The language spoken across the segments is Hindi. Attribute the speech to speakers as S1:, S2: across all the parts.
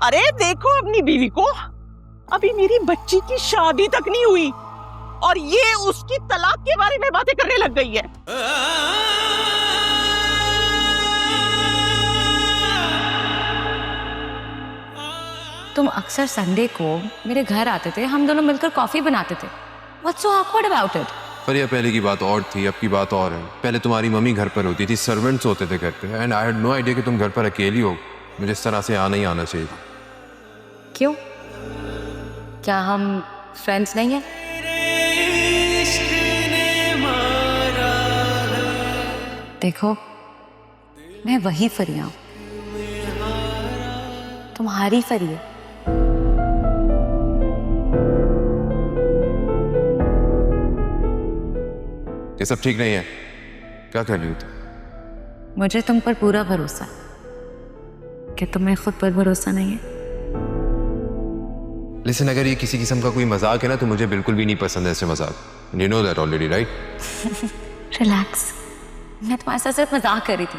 S1: अरे देखो अपनी बीवी को, अभी मेरी बच्ची की शादी तक नहीं हुई और ये उसकी तलाक के बारे में बातें करने लग गई है।
S2: तुम अक्सर संडे को मेरे घर आते थे, हम दोनों मिलकर कॉफी बनाते थे। What's so awkward about it?
S3: पर यह पहले की बात और थी, अब की बात और है। पहले तुम्हारी मम्मी घर पर होती थी, सर्वेंट्स होते थे घर पे, and I had no idea कि तुम घर पर अकेली हो। मुझे इस तरह से आना ही आना चाहिए था।
S2: क्यों? क्या हम फ्रेंड्स नहीं हैं? देखो, मैं वही फरिया हूं, तुम्हारी फरिया।
S3: ये सब ठीक नहीं है। क्या कर रही हो तुम?
S2: मुझे तुम पर पूरा भरोसा है। क्या तुम्हें खुद पर भरोसा नहीं है?
S3: लिसन, अगर ये किसी किस्म का कोई मजाक है ना तो मुझे बिल्कुल भी नहीं पसंद है ऐसे मजाक। You know that already, right?
S2: Relax, मैं तुम्हारे साथ सिर्फ मजाक कर रही थी।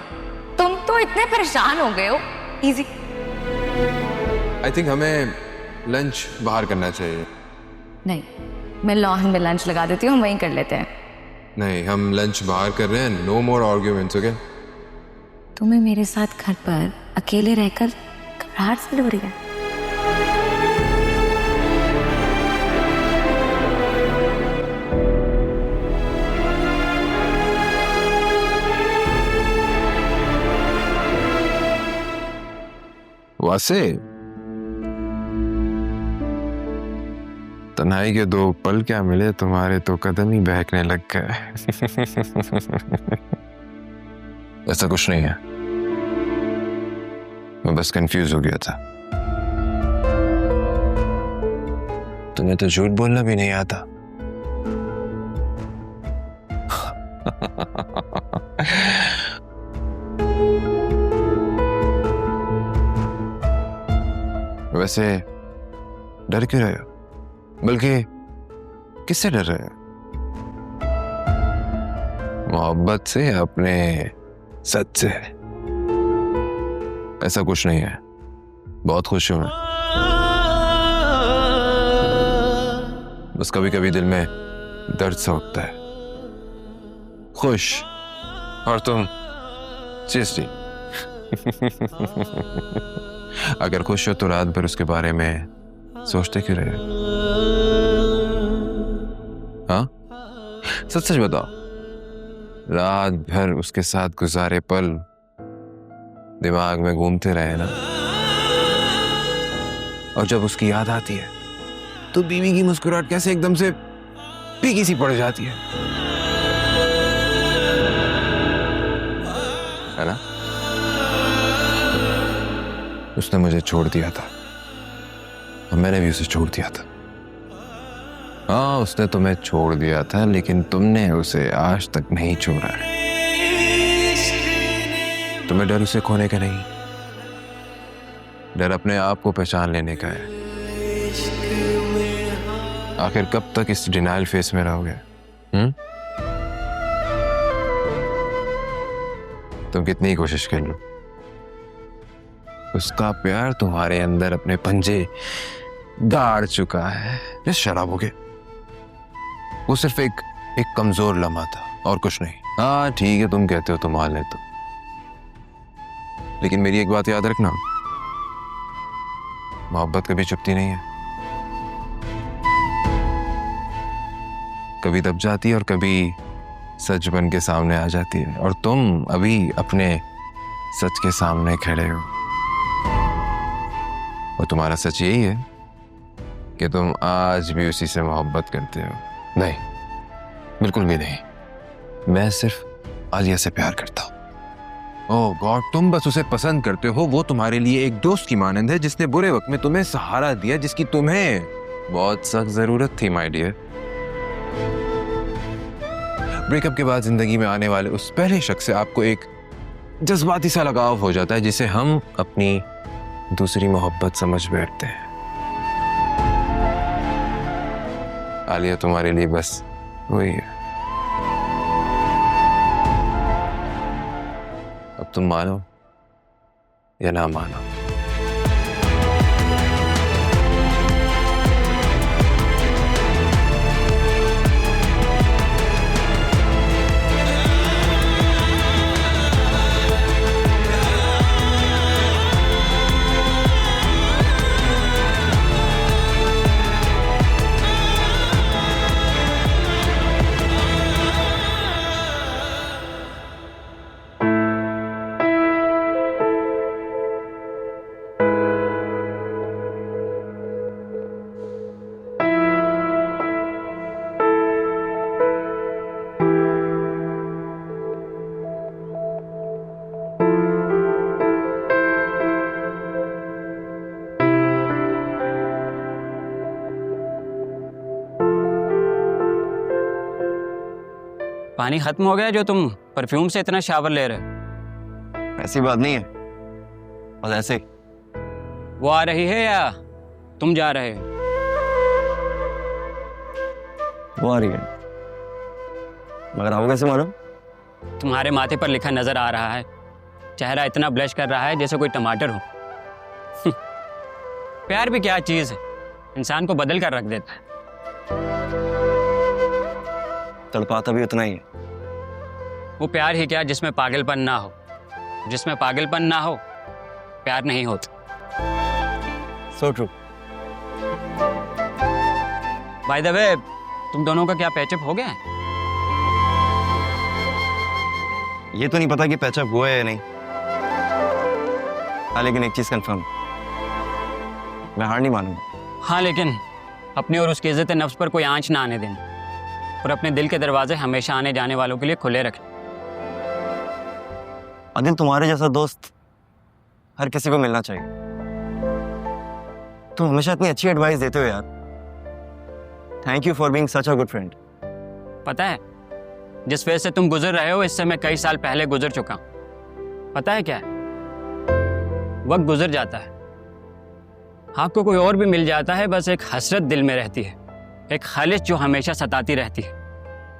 S2: तुम तो इतने परेशान हो गए हो। इजी।
S3: आई थिंक हमें लंच बाहर करना चाहिए।
S2: नहीं, मैं लॉन में लंच लगा देती हूँ, वहीं कर लेते हैं।
S3: नहीं, हम लंच बाहर कर रहे हैं। नो मोर आर्ग्यूमेंट्स, ओके?
S2: तुम्हें मेरे साथ घर पर अकेले रहकर घबराहट फील हो रही है?
S3: वासे, तन्हाई के दो पल क्या मिले, तुम्हारे तो कदम ही बहकने लग गए। ऐसा कुछ नहीं है, मैं बस कंफ्यूज हो गया था। तुम्हें तो झूठ बोलना भी नहीं आता। वैसे डर क्यों रहे हो? बल्कि किससे डर रहे हो? मोहब्बत से, अपने सच से? ऐसा कुछ नहीं है, बहुत खुश हूं मैं। बस कभी कभी दिल में दर्द सा उठता है। खुश, और तुम सीरियसली? अगर खुश हो तो रात भर उसके बारे में सोचते क्यों रहे? हाँ, सच सच बताओ, रात भर उसके साथ गुजारे पल दिमाग में घूमते रहे ना? और जब उसकी याद आती है तो बीवी की मुस्कुराहट कैसे एकदम से फीकी सी पड़ जाती है ना? उसने मुझे छोड़ दिया था और मैंने भी उसे छोड़ दिया था। हाँ, उसने तुम्हें छोड़ दिया था, लेकिन तुमने उसे आज तक नहीं छोड़ा है। तुम्हें डर उसे खोने का नहीं, डर अपने आप को पहचान लेने का है। आखिर कब तक इस डिनाइल फेस में रहोगे? तुम कितनी कोशिश कर लो, उसका प्यार तुम्हारे अंदर अपने पंजे गाड़ चुका है। जिस शराब हो गए, वो सिर्फ एक कमजोर लम्हा था और कुछ नहीं। हाँ ठीक है, तुम कहते हो तो मान लेता हूं, लेकिन मेरी एक बात याद रखना, मोहब्बत कभी चुपती नहीं है। कभी दब जाती है और कभी सच बन के सामने आ जाती है। और तुम अभी अपने सच के सामने खड़े हो, और तुम्हारा सच यही है कि तुम आज भी उसी से मोहब्बत करते हो। नहीं, बिल्कुल भी नहीं। मैं सिर्फ आलिया से प्यार करता हूं। ओह गॉड, तुम बस उसे पसंद करते हो। वो तुम्हारे लिए एक दोस्त की मानंद है, जिसने बुरे वक्त में तुम्हें सहारा दिया, जिसकी तुम्हें बहुत सख्त जरूरत थी माय डियर। ब्रेकअप के बाद जिंदगी में आने वाले उस पहले शख्स से आपको एक जज्बाती सा लगाव हो जाता है, जिसे हम अपनी दूसरी मोहब्बत समझ बैठते हैं। आलिया तुम्हारे लिए बस वही है। अब तुम मानो या ना मानो।
S4: पानी खत्म हो गया जो तुम परफ्यूम से इतना शावर ले रहे हो?
S3: ऐसी बात नहीं है, बस ऐसे ही।
S4: वो आ रही है या तुम जा रहे हो?
S3: वो आ रही है, मगर आपको कैसे मालूम?
S4: तुम्हारे माथे पर लिखा नजर आ रहा है। चेहरा इतना ब्लश कर रहा है जैसे कोई टमाटर हो। प्यार भी क्या चीज है, इंसान को बदल कर रख देता है।
S3: तड़पाता भी उतना ही है।
S4: वो प्यार ही क्या जिसमें पागलपन ना हो। जिसमें पागलपन ना हो प्यार नहीं होता।
S3: So true.
S4: By the way, तुम दोनों का क्या पैचअप हो गया है?
S3: ये तो नहीं पता कि पैचअप हुआ है या नहीं। हाँ, लेकिन एक चीज कंफर्म, मैं हार नहीं मानूंगा।
S4: हाँ, लेकिन अपनी और उसकी इज्जत नफ्स पर कोई आंच ना आने देना, और अपने दिल के दरवाजे हमेशा आने जाने वालों के लिए खुले रखें।
S3: आदिल, तुम्हारे जैसा दोस्त हर किसी को मिलना चाहिए। तुम हमेशा इतनी अच्छी एडवाइस देते हो यार। Thank you for being such a good friend.
S4: पता है, जिस फेज से तुम गुजर रहे हो इससे मैं कई साल पहले गुजर चुका हूं। पता है क्या है? वक्त गुजर जाता है, आपको कोई और भी मिल जाता है, बस एक हसरत दिल में रहती है, एक खालिश जो हमेशा सताती रहती है।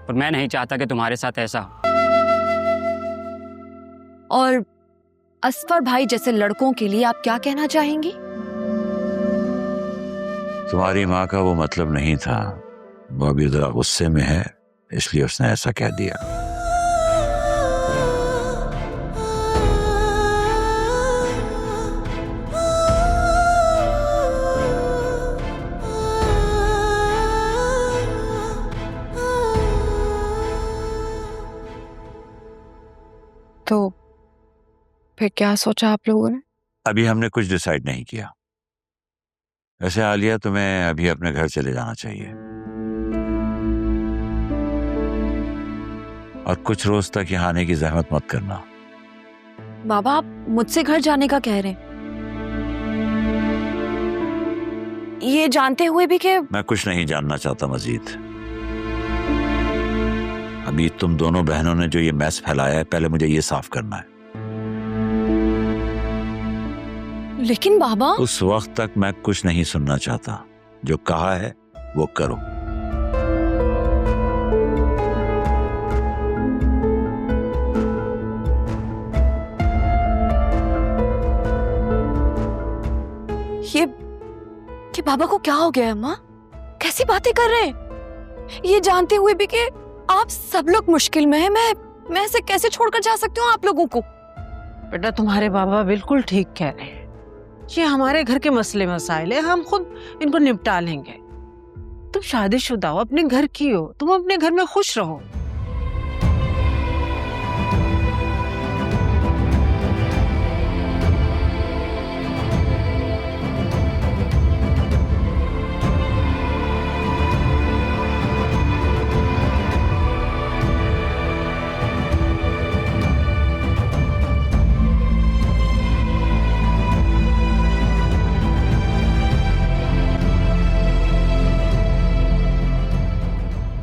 S4: पर मैं नहीं चाहता कि तुम्हारे साथ ऐसा हो।
S2: और असफर भाई जैसे लड़कों के लिए आप क्या कहना चाहेंगी?
S5: तुम्हारी माँ का वो मतलब नहीं था, वो अभी जरा गुस्से में है, इसलिए उसने ऐसा कह दिया।
S2: तो फिर क्या सोचा आप लोगों ने?
S5: अभी हमने कुछ डिसाइड नहीं किया। वैसे आलिया, तुम्हें अभी अपने घर चले जाना चाहिए और कुछ रोज तक यहाँ आने की जहमत मत करना।
S2: बाबा, आप मुझसे घर जाने का कह रहे हैं, ये जानते हुए भी कि
S5: मैं कुछ नहीं जानना चाहता मजीद। अभी तुम दोनों बहनों ने जो ये मैस फैलाया है, पहले मुझे ये साफ करना है।
S2: लेकिन बाबा,
S5: उस वक्त तक मैं कुछ नहीं सुनना चाहता। जो कहा है वो करो।
S2: ये बाबा को क्या हो गया है माँ? कैसी बातें कर रहे हैं? ये जानते हुए भी कि आप सब लोग मुश्किल में हैं, मैं ऐसे कैसे छोड़कर जा सकती हूँ आप लोगों को?
S1: बेटा, तुम्हारे बाबा बिल्कुल ठीक कह रहे हैं। ये हमारे घर के मसले मसाइल है, हम खुद इनको निपटा लेंगे। तुम शादीशुदा हो, अपने घर की हो, तुम अपने घर में खुश रहो।